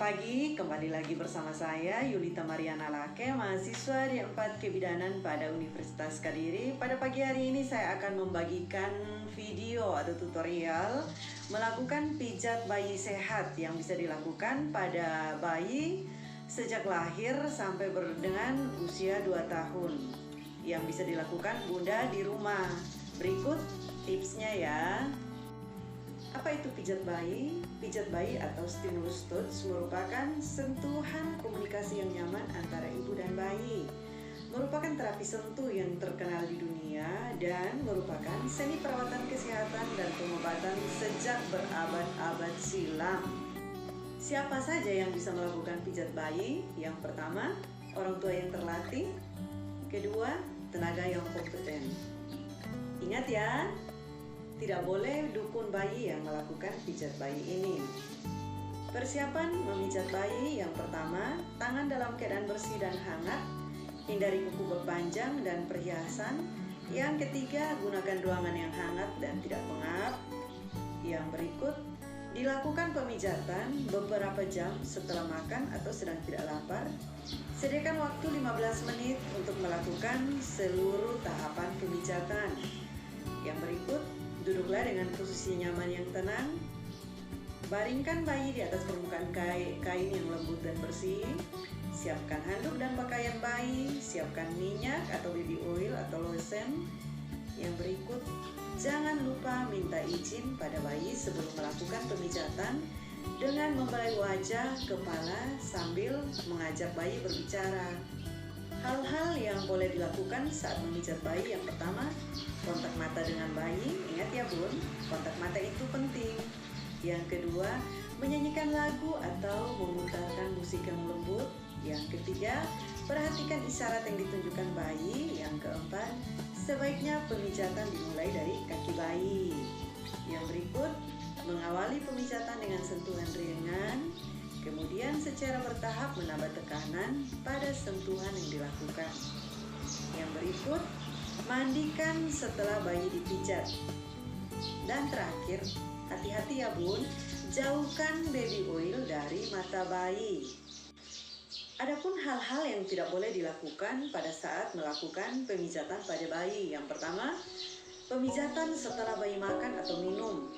pagi, kembali lagi bersama saya Yulita Mariana Lake, mahasiswa di 4 Kebidanan pada Universitas Kediri. Pada pagi hari ini saya akan membagikan video atau tutorial melakukan pijat bayi sehat yang bisa dilakukan pada bayi sejak lahir sampai dengan usia 2 tahun, yang bisa dilakukan bunda di rumah. Berikut tipsnya ya. Apa itu pijat bayi? Pijat bayi atau stimulus touch merupakan sentuhan komunikasi yang nyaman antara ibu dan bayi. Merupakan terapi sentuh yang terkenal di dunia dan merupakan seni perawatan kesehatan dan pengobatan sejak berabad-abad silam. Siapa saja yang bisa melakukan pijat bayi? Yang pertama, orang tua yang terlatih. Kedua, tenaga yang kompeten. Ingat ya, tidak boleh dukun bayi yang melakukan pijat bayi ini. Persiapan memijat bayi: yang pertama, tangan dalam keadaan bersih dan hangat, hindari kuku berpanjang dan perhiasan. Yang ketiga, gunakan ruangan yang hangat dan tidak pengap. Yang berikut, dilakukan pemijatan beberapa jam setelah makan atau sedang tidak lapar. Sediakan waktu 15 menit untuk melakukan seluruh tahapan pemijatan. Yang berikut, duduklah dengan posisi nyaman yang tenang. Baringkan bayi di atas permukaan kain yang lembut dan bersih. Siapkan handuk dan pakaian bayi. Siapkan minyak atau baby oil atau lotion. Yang berikut, jangan lupa minta izin pada bayi sebelum melakukan pemijatan dengan membelai wajah, kepala sambil mengajak bayi berbicara. Hal-hal yang boleh dilakukan saat memijat bayi: yang pertama, kontak mata dengan bayi. Ingat ya bun, kontak mata itu penting. Yang kedua, menyanyikan lagu atau memutarkan musik yang lembut. Yang ketiga, perhatikan isyarat yang ditunjukkan bayi. Yang keempat, sebaiknya pemijatan dimulai dari kaki bayi. Yang berikut, mengawali pemijatan dengan sentuhan ringan, kemudian secara bertahap menambah tekanan pada sentuhan yang dilakukan. Yang berikut, mandikan setelah bayi dipijat. Dan terakhir, hati-hati ya bun, jauhkan baby oil dari mata bayi. Adapun hal-hal yang tidak boleh dilakukan pada saat melakukan pemijatan pada bayi: yang pertama, pemijatan setelah bayi makan atau minum.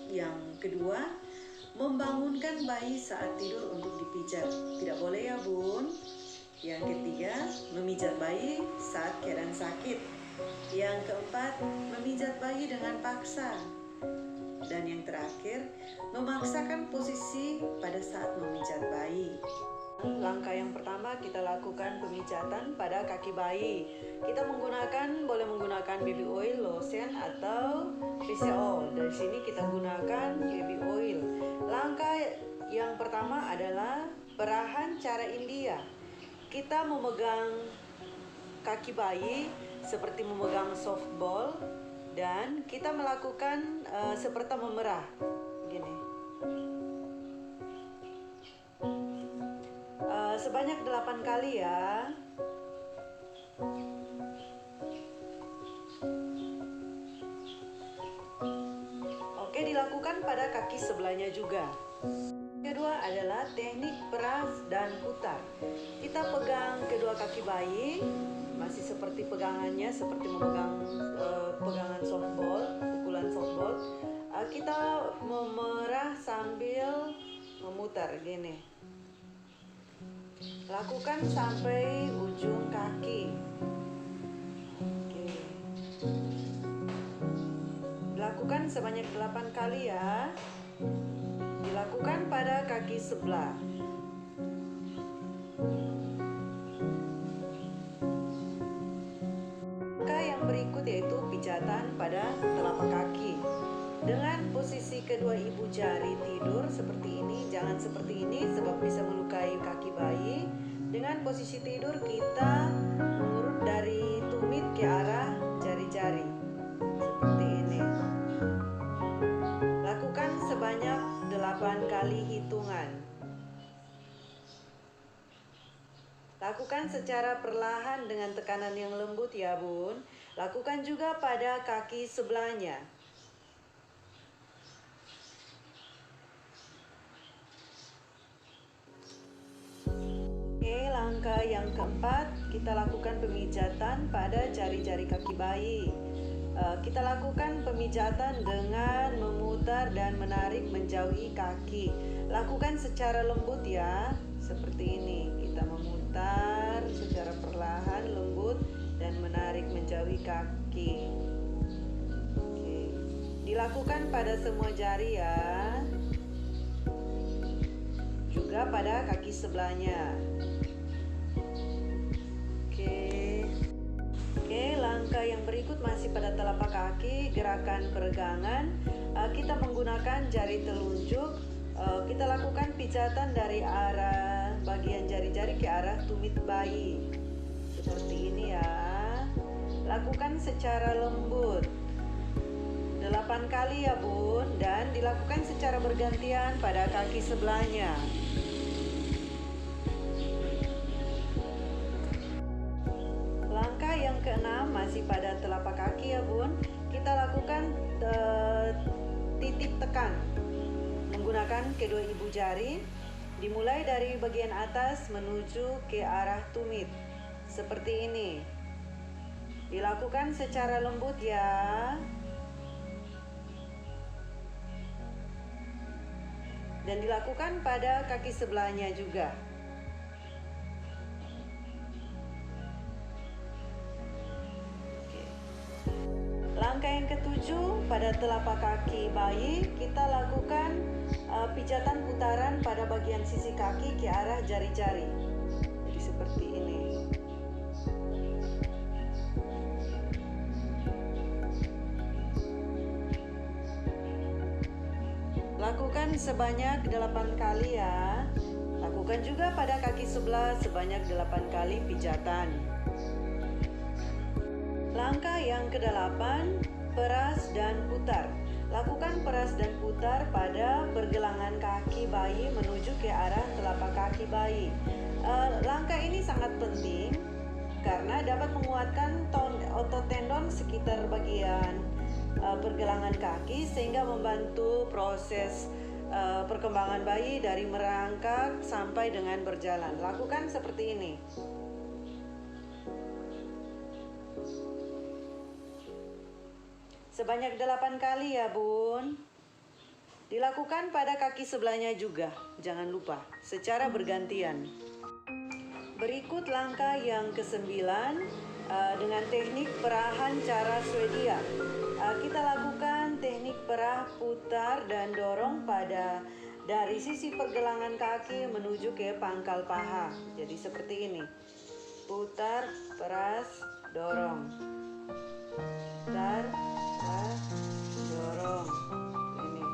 Yang kedua, membangunkan bayi saat tidur untuk dipijat. Tidak boleh ya bun. Yang ketiga, memijat bayi saat keadaan sakit. Yang keempat, memijat bayi dengan paksa. Dan yang terakhir, memaksakan posisi pada saat memijat bayi. Langkah yang pertama, kita lakukan pemijatan pada kaki bayi. Kita boleh menggunakan baby oil, lotion atau facial oil. Dari sini kita gunakan baby oil. Langkah yang pertama adalah perahan cara India. Kita memegang kaki bayi seperti memegang softball dan kita melakukan seperti memerah gini. Sebanyak 8 kali ya. Oke, dilakukan pada kaki sebelahnya juga. Kedua adalah teknik peras dan putar. Kita pegang kedua kaki bayi, masih seperti pegangannya seperti memegang pegangan softball, pukulan softball. Kita memerah sambil memutar gini. Lakukan sampai ujung kaki. Oke. Lakukan sebanyak 8 kali ya. Dilakukan pada kaki sebelah. Langkah yang berikut yaitu pijatan pada telapak kaki. Dengan posisi kedua ibu jari tidur seperti ini, jangan seperti ini sebab bisa melukai kaki bayi. Dengan posisi tidur kita mengurut dari tumit ke arah jari-jari seperti ini. Lakukan sebanyak 8 kali hitungan. Lakukan secara perlahan dengan tekanan yang lembut ya bun. Lakukan juga pada kaki sebelahnya. langkah yang keempat, kita lakukan pemijatan pada jari-jari kaki bayi. Kita lakukan pemijatan dengan memutar dan menarik menjauhi kaki. Lakukan secara lembut ya, seperti ini. Kita memutar secara perlahan, lembut, dan menarik menjauhi kaki. Oke. Dilakukan pada semua jari ya, juga pada kaki sebelahnya. Oke, langkah yang berikut masih pada telapak kaki, gerakan peregangan. Kita menggunakan jari telunjuk. Kita lakukan pijatan dari arah bagian jari-jari ke arah tumit bayi. Seperti ini ya. Lakukan secara lembut. 8 kali ya bun, dan dilakukan secara bergantian pada kaki sebelahnya. Langkah yang keenam masih pada telapak kaki ya bun. Kita lakukan titik tekan menggunakan kedua ibu jari, dimulai dari bagian atas menuju ke arah tumit seperti ini. Dilakukan secara lembut ya, dan dilakukan pada kaki sebelahnya juga. Langkah yang ketujuh, pada telapak kaki bayi kita lakukan pijatan putaran pada bagian sisi kaki ke arah jari-jari. Jadi seperti ini. Lakukan sebanyak 8 kali ya. Lakukan juga pada kaki sebelah sebanyak 8 kali pijatan. Langkah yang ke-8, peras dan putar. Lakukan peras dan putar pada pergelangan kaki bayi menuju ke arah telapak kaki bayi. Langkah ini sangat penting karena dapat menguatkan otot tendon sekitar bagian pergelangan kaki, sehingga membantu proses perkembangan bayi dari merangkak sampai dengan berjalan. Lakukan seperti ini. Sebanyak 8 kali ya bun. Dilakukan pada kaki sebelahnya juga, jangan lupa, secara bergantian. Berikut langkah yang ke-9 dengan teknik perahan cara Swedia. Kita lakukan teknik perah, putar, dan dorong dari sisi pergelangan kaki menuju ke pangkal paha. Jadi seperti ini. Putar, peras, dorong. Putar, peras, dorong. Ini.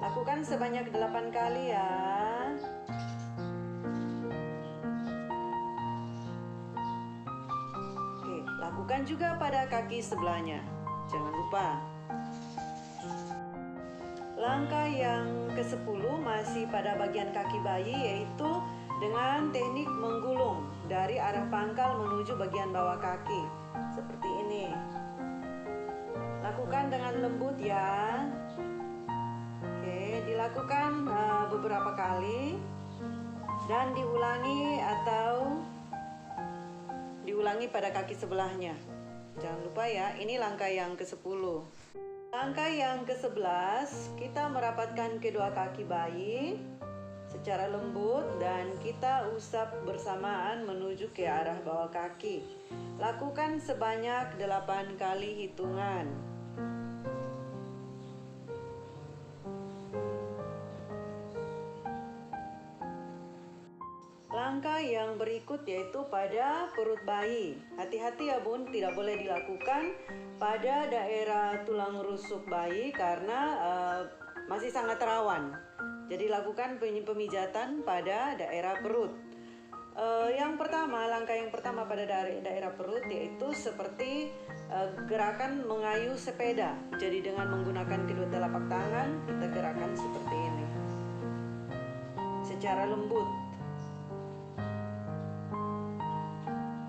Lakukan sebanyak 8 kali ya. Oke, lakukan juga pada kaki sebelahnya. Jangan lupa. Langkah yang ke-10 masih pada bagian kaki bayi, yaitu dengan teknik menggulung dari arah pangkal menuju bagian bawah kaki. Seperti ini. Lakukan dengan lembut ya. Oke, dilakukan beberapa kali dan diulangi pada kaki sebelahnya. Jangan lupa ya, ini langkah yang ke-10. Langkah yang ke-11, kita merapatkan kedua kaki bayi secara lembut dan kita usap bersamaan menuju ke arah bawah kaki. Lakukan sebanyak 8 kali hitungan. Langkah yang berikut yaitu pada perut bayi. Hati-hati ya bun, tidak boleh dilakukan pada daerah tulang rusuk bayi karena masih sangat rawan. Jadi lakukan pemijatan pada daerah perut. Langkah yang pertama pada daerah perut yaitu seperti gerakan mengayuh sepeda. Jadi dengan menggunakan kedua telapak tangan kita gerakan seperti ini secara lembut.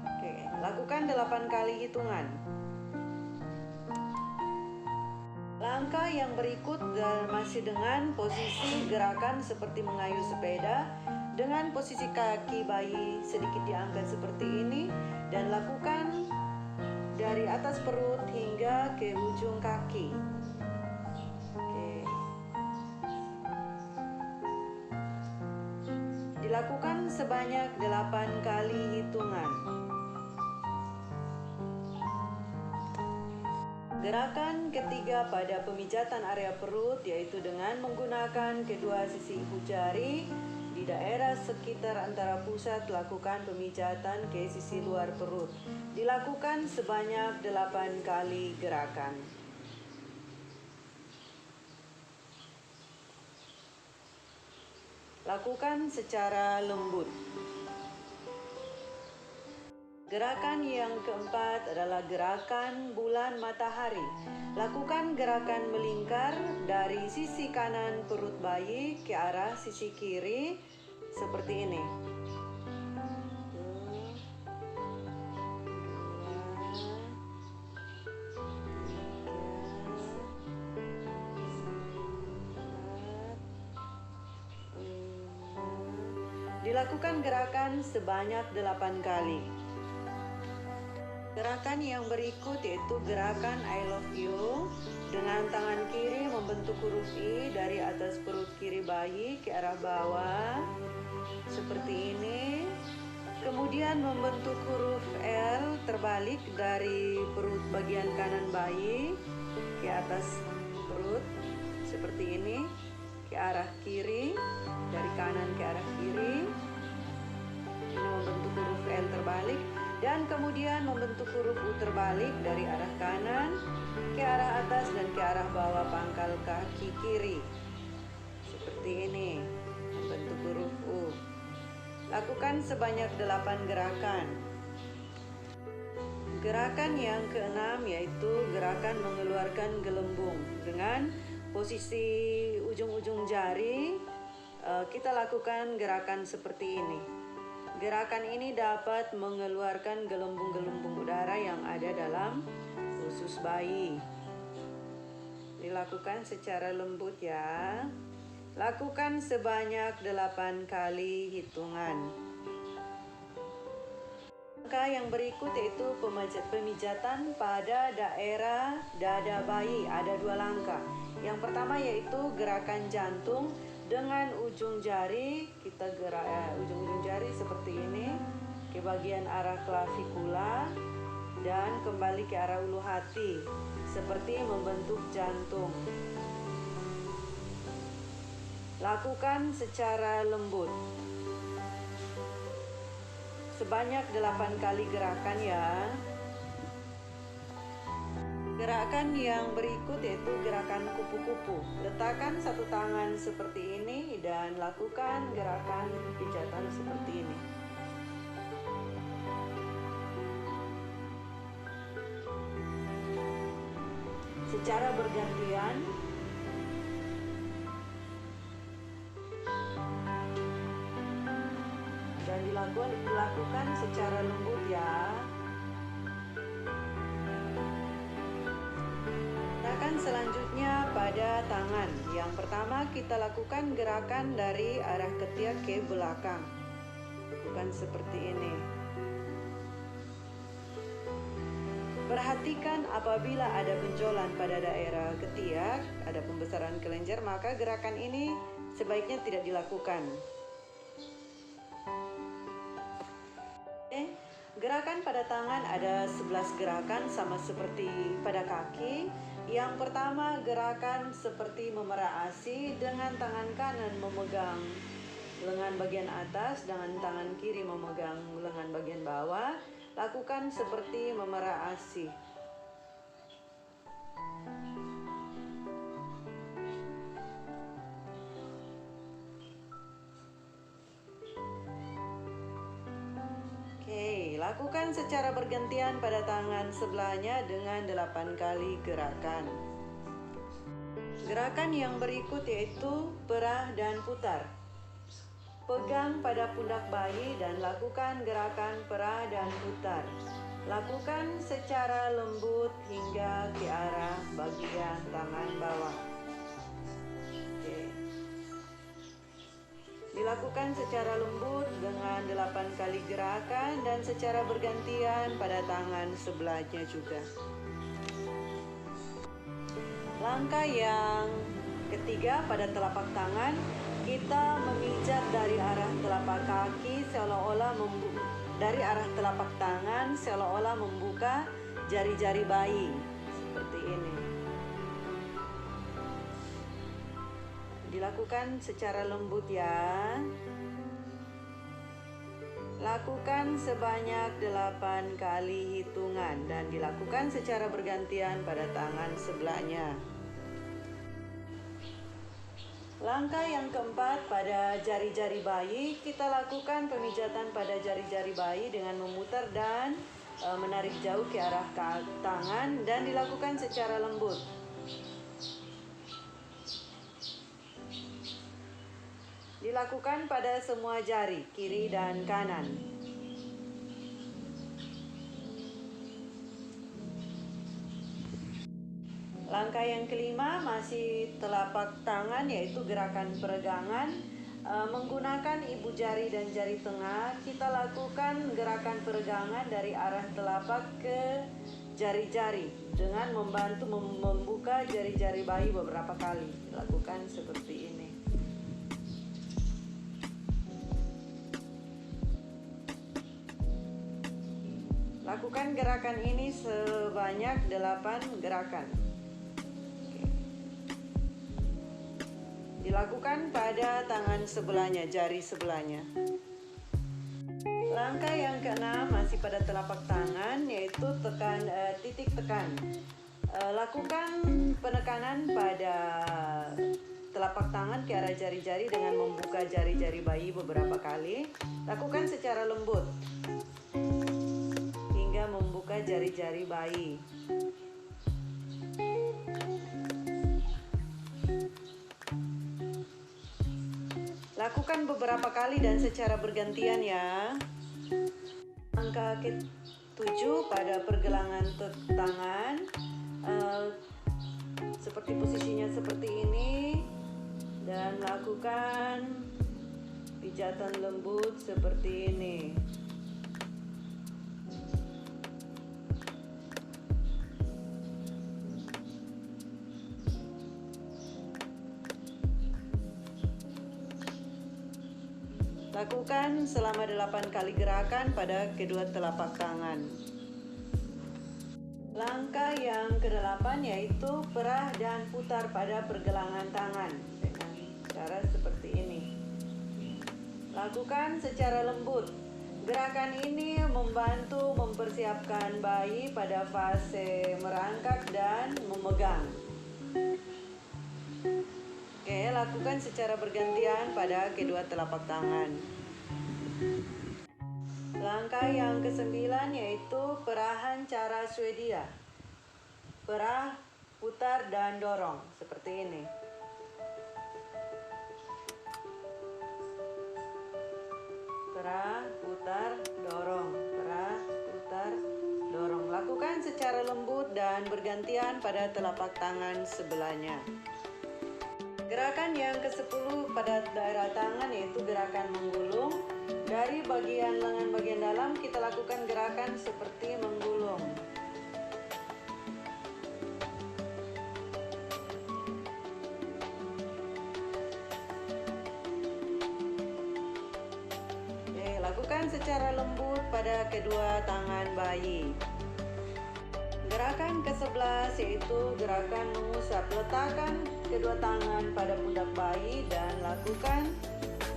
Oke, lakukan 8 kali hitungan. Langkah yang berikut masih dengan posisi gerakan seperti mengayuh sepeda dengan posisi kaki bayi sedikit diangkat seperti ini, dan lakukan dari atas perut hingga ke ujung kaki. Oke. Dilakukan sebanyak 8 kali hitungan. Gerakan ketiga pada pemijatan area perut yaitu dengan menggunakan kedua sisi ibu jari di daerah sekitar antara pusat, lakukan pemijatan ke sisi luar perut. Dilakukan sebanyak 8 kali gerakan. Lakukan secara lembut. Gerakan yang keempat adalah gerakan bulan matahari. Lakukan gerakan melingkar dari sisi kanan perut bayi ke arah sisi kiri seperti ini. Dilakukan gerakan sebanyak 8 kali. Gerakan yang berikut yaitu gerakan I love you. Dengan tangan kiri membentuk huruf I dari atas perut kiri bayi ke arah bawah seperti ini. Kemudian membentuk huruf L terbalik dari perut bagian kanan bayi ke atas perut seperti ini, ke arah kiri, dari kanan ke arah kiri. Ini membentuk huruf L terbalik. Dan kemudian membentuk huruf U terbalik dari arah kanan ke arah atas dan ke arah bawah pangkal kaki kiri. Seperti ini, membentuk huruf U. Lakukan sebanyak 8 gerakan. Gerakan yang keenam yaitu gerakan mengeluarkan gelembung. Dengan posisi ujung-ujung jari, kita lakukan gerakan seperti ini. Gerakan ini dapat mengeluarkan gelembung-gelembung udara yang ada dalam usus bayi. Dilakukan secara lembut ya. Lakukan sebanyak 8 kali hitungan. Langkah yang berikut yaitu pemijatan pada daerah dada bayi. Ada 2 langkah. Yang pertama yaitu gerakan jantung. Dengan ujung jari kita gerak ujung-ujung jari seperti ini ke bagian arah klavikula dan kembali ke arah ulu hati seperti membentuk jantung. Lakukan secara lembut. Sebanyak 8 kali gerakan ya. Gerakan yang berikut yaitu gerakan kupu-kupu. Letakkan satu tangan seperti ini dan lakukan gerakan pijatan seperti ini. Secara bergantian. Dan dilakukan secara lembut ya. Gerakan selanjutnya pada tangan. Yang pertama kita lakukan gerakan dari arah ketiak ke belakang. Bukan seperti ini. Perhatikan apabila ada benjolan pada daerah ketiak, ada pembesaran kelenjar, maka gerakan ini sebaiknya tidak dilakukan. Gerakan pada tangan ada 11 gerakan sama seperti pada kaki. Yang pertama gerakan seperti memerah ASI dengan tangan kanan memegang lengan bagian atas, dengan tangan kiri memegang lengan bagian bawah. Lakukan seperti memerah ASI. Lakukan secara bergantian pada tangan sebelahnya dengan 8 kali gerakan. Gerakan yang berikut yaitu perah dan putar. Pegang pada pundak bayi dan lakukan gerakan perah dan putar. Lakukan secara lembut hingga ke arah bagian tangan bawah. Oke. Dilakukan secara lembut dengan 8 kali gerakan dan secara bergantian pada tangan sebelahnya juga. Langkah yang ketiga, pada telapak tangan kita memijat dari arah telapak kaki dari arah telapak tangan seolah-olah membuka jari-jari bayi seperti ini. Dilakukan secara lembut ya. Lakukan sebanyak 8 kali hitungan dan dilakukan secara bergantian pada tangan sebelahnya. Langkah yang keempat, pada jari-jari bayi, kita lakukan pemijatan pada jari-jari bayi dengan memutar dan menarik jauh ke arah tangan dan dilakukan secara lembut. Dilakukan pada semua jari, kiri dan kanan. Langkah yang kelima, masih telapak tangan, yaitu gerakan peregangan. Menggunakan ibu jari dan jari tengah, kita lakukan gerakan peregangan dari arah telapak ke jari-jari dengan membantu membuka jari-jari bayi beberapa kali. Lakukan seperti ini. Lakukan gerakan ini sebanyak 8 gerakan. Dilakukan pada tangan sebelahnya, jari sebelahnya. Langkah yang keenam, masih pada telapak tangan, yaitu titik tekan. Lakukan penekanan pada telapak tangan ke arah jari-jari dengan membuka jari-jari bayi beberapa kali. Lakukan secara lembut hingga membuka jari-jari bayi. Lakukan beberapa kali dan secara bergantian ya. Langkah ke-7, pada pergelangan tangan, seperti posisinya seperti ini, dan lakukan pijatan lembut seperti ini. Lakukan selama 8 kali gerakan pada kedua telapak tangan. Langkah yang ke-8, yaitu perah dan putar pada pergelangan tangan dengan cara seperti ini. Lakukan secara lembut. Gerakan ini membantu mempersiapkan bayi pada fase merangkak dan memegang. Oke, lakukan secara bergantian pada kedua telapak tangan. Langkah yang ke-9, yaitu perahan cara Swedia. Perah, putar, dan dorong seperti ini. Perah, putar, dorong. Perah, putar, dorong. Lakukan secara lembut dan bergantian pada telapak tangan sebelahnya. Gerakan yang ke-10 pada daerah tangan, yaitu gerakan menggulung. Dari bagian lengan bagian dalam kita lakukan gerakan seperti menggulung. Oke, lakukan secara lembut pada kedua tangan bayi. Gerakan ke-11, yaitu gerakan mengusap. Letakkan kedua tangan pada pundak bayi dan lakukan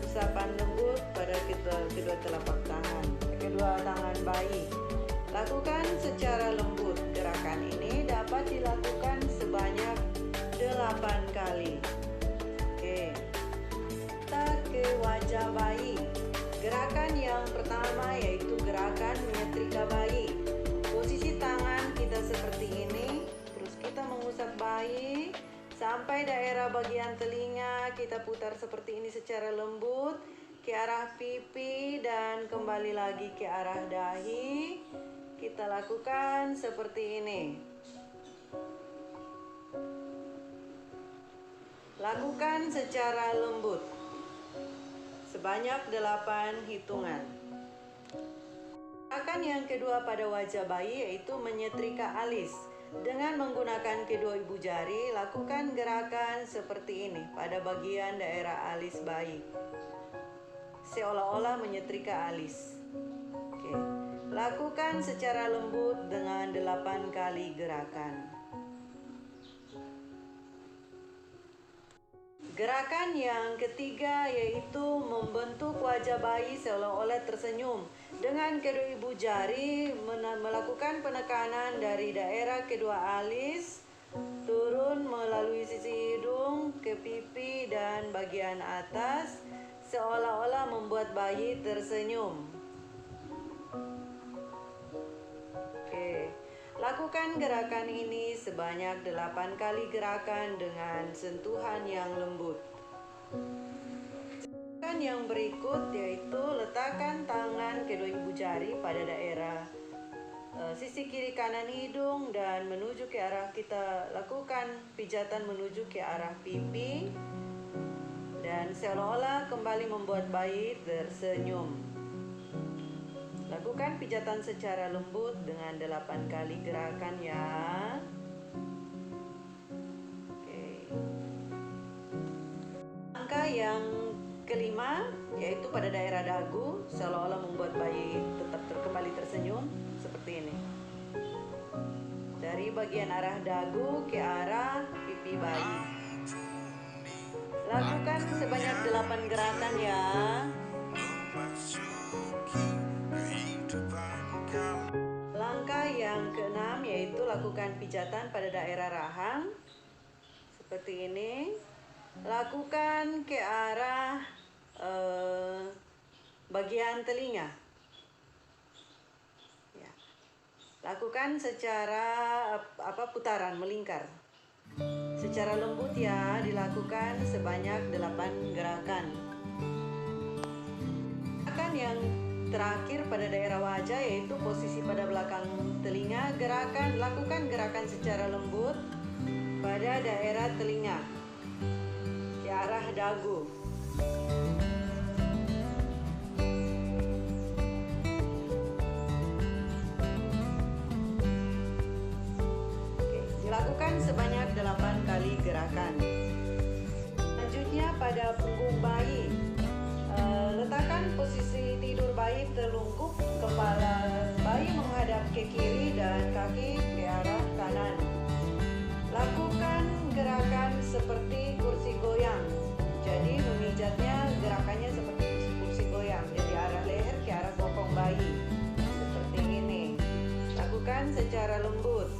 usapan lembut pada kedua telapak tangan, kedua tangan bayi. Lakukan secara lembut. Gerakan ini dapat dilakukan sebanyak 8 kali. Oke. Kita ke wajah bayi. Gerakan yang pertama yaitu gerakan menyetrika bayi. Posisi tangan kita seperti ini, terus kita mengusap bayi sampai daerah bagian telinga, kita putar seperti ini secara lembut ke arah pipi dan kembali lagi ke arah dahi. Kita lakukan seperti ini. Lakukan secara lembut sebanyak 8 hitungan. Gerakan yang kedua pada wajah bayi yaitu menyetrika alis. Dengan menggunakan kedua ibu jari, lakukan gerakan seperti ini pada bagian daerah alis bayi. Seolah-olah menyetrika alis. Oke. Lakukan secara lembut dengan 8 kali gerakan. Gerakan yang ketiga yaitu membentuk wajah bayi seolah-olah tersenyum. Dengan kedua ibu jari melakukan penekanan dari daerah kedua alis, turun melalui sisi hidung ke pipi dan bagian atas, seolah-olah membuat bayi tersenyum. Oke. Lakukan gerakan ini sebanyak 8 kali gerakan dengan sentuhan yang lembut. Gerakan yang berikut yaitu letakkan tangan kedua ibu jari pada daerah sisi kiri kanan hidung dan menuju ke arah, kita lakukan pijatan menuju ke arah pipi dan seolah-olah kembali membuat bayi tersenyum. Lakukan pijatan secara lembut dengan 8 kali gerakan ya. Oke. Langkah yang kelima yaitu pada daerah dagu, seolah-olah membuat bayi tetap kembali tersenyum seperti ini. Dari bagian arah dagu ke arah pipi bayi. Lakukan sebanyak 8 gerakan ya. Langkah yang keenam yaitu lakukan pijatan pada daerah rahang seperti ini. Lakukan ke arah bagian telinga. Ya. Lakukan secara putaran melingkar. Secara lembut ya, dilakukan sebanyak 8 gerakan. Gerakan yang terakhir pada daerah wajah yaitu posisi pada belakang telinga. Lakukan gerakan secara lembut pada daerah telinga ke arah dagu. Oke, dilakukan sebanyak 8 kali gerakan. Selanjutnya pada punggung bayi. Letakkan posisi tidur bayi terlungkup, kepala bayi menghadap ke kiri dan kaki ke arah kanan. Lakukan gerakan seperti kursi goyang. Jadi memijatnya gerakannya seperti kursi goyang, dari arah leher ke arah bokong bayi. Seperti ini. Lakukan secara lembut.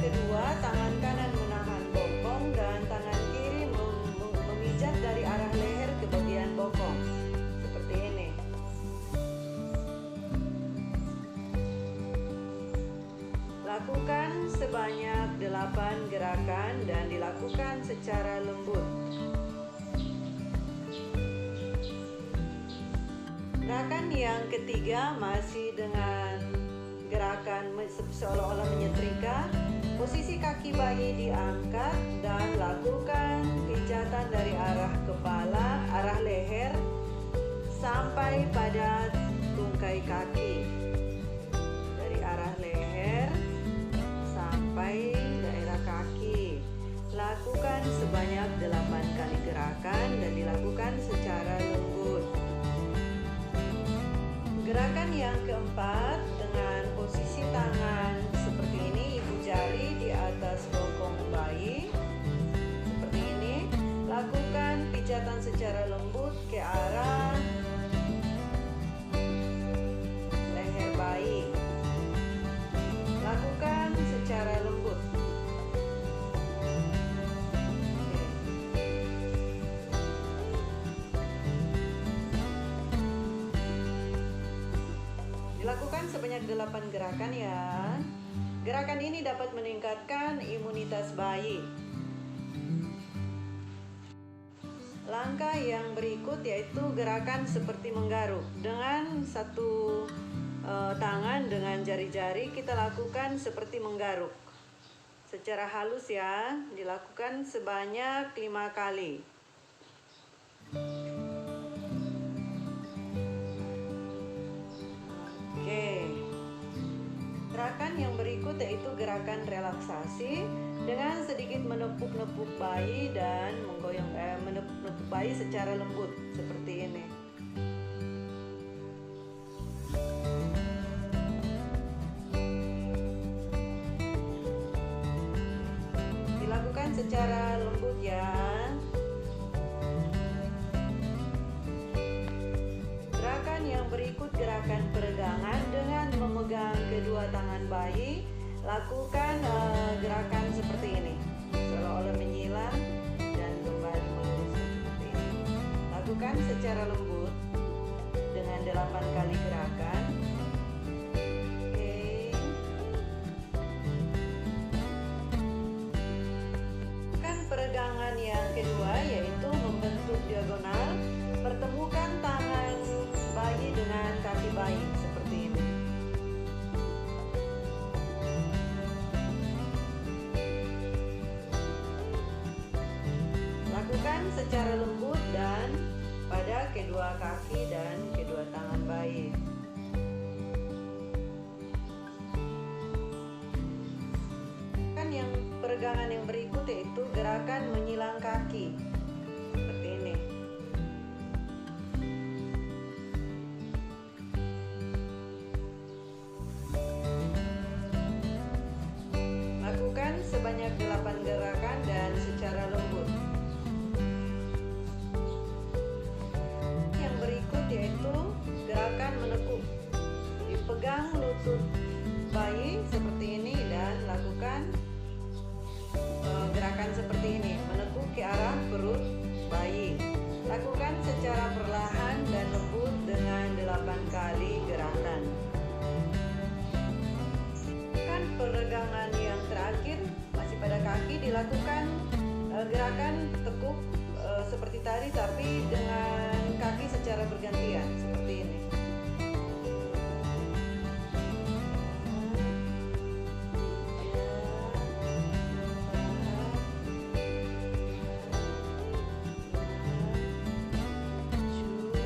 Kedua, tangan kanan menahan bokong dan tangan kiri memijat dari arah leher ke bagian bokong. Seperti ini. Lakukan sebanyak 8 gerakan dan dilakukan secara lembut. Gerakan yang ketiga masih dengan gerakan seolah-olah menyetrika. Posisi kaki bayi diangkat dan lakukan pijatan dari arah kepala, arah leher sampai pada tungkai kaki. Dari arah leher sampai daerah kaki. Lakukan sebanyak 8 kali gerakan dan dilakukan secara lembut. Gerakan yang keempat dengan posisi tangan seperti ini, ibu jari di atas bokong bayi. Seperti ini. Lakukan pijatan secara lembut ke arah leher bayi. Lakukan secara lembut. Dilakukan sebanyak 8 gerakan ya. Gerakan ini dapat meningkatkan imunitas bayi. Langkah yang berikut yaitu gerakan seperti menggaruk. Dengan satu tangan dengan jari-jari, kita lakukan seperti menggaruk. Secara halus ya, dilakukan sebanyak 5 kali. Oke. Gerakan yang berikut yaitu gerakan relaksasi dengan sedikit menepuk-nepuk bayi dan menggoyang menepuk-nepuk bayi secara lembut seperti ini. Dilakukan secara lembut ya. Gerakan yang berikut gerakan peregangan dengan memegang kedua tangan bayi. Lakukan gerakan seperti ini, seolah-olah menyilang dan kembali melurus seperti ini. Lakukan secara lembut dengan 8 kali gerakan. Oke. Lakukan peregangan yang kedua yaitu membentuk diagonal. Pertemukan tangan bayi dengan kaki bayi seperti ini. Lakukan secara lembut dan pada kedua kaki dan kedua tangan bayi. Peregangan yang berikut yaitu gerakan menyilang kaki seperti ini. Lakukan sebanyak 8 gerakan dan secara lembut. Yang berikut yaitu gerakan menekuk. Dipegang lutut bayi seperti ini dan lakukan gerakan seperti ini, menekuk ke arah perut bayi. Lakukan secara perlahan dan lembut dengan 8 kali gerakan. Peregangan yang terakhir masih pada kaki, dilakukan gerakan tekuk seperti tadi tapi dengan kaki secara bergantian seperti ini.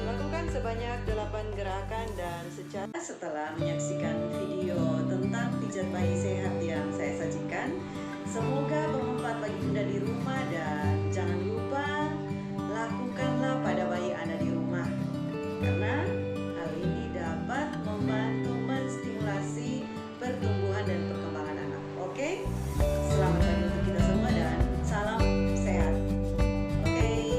Lakukan sebanyak 8 gerakan dan setelah menyaksikan video tentang pijat bayi sehat yang saya sajikan, semoga bermanfaat bagi Bunda di rumah dan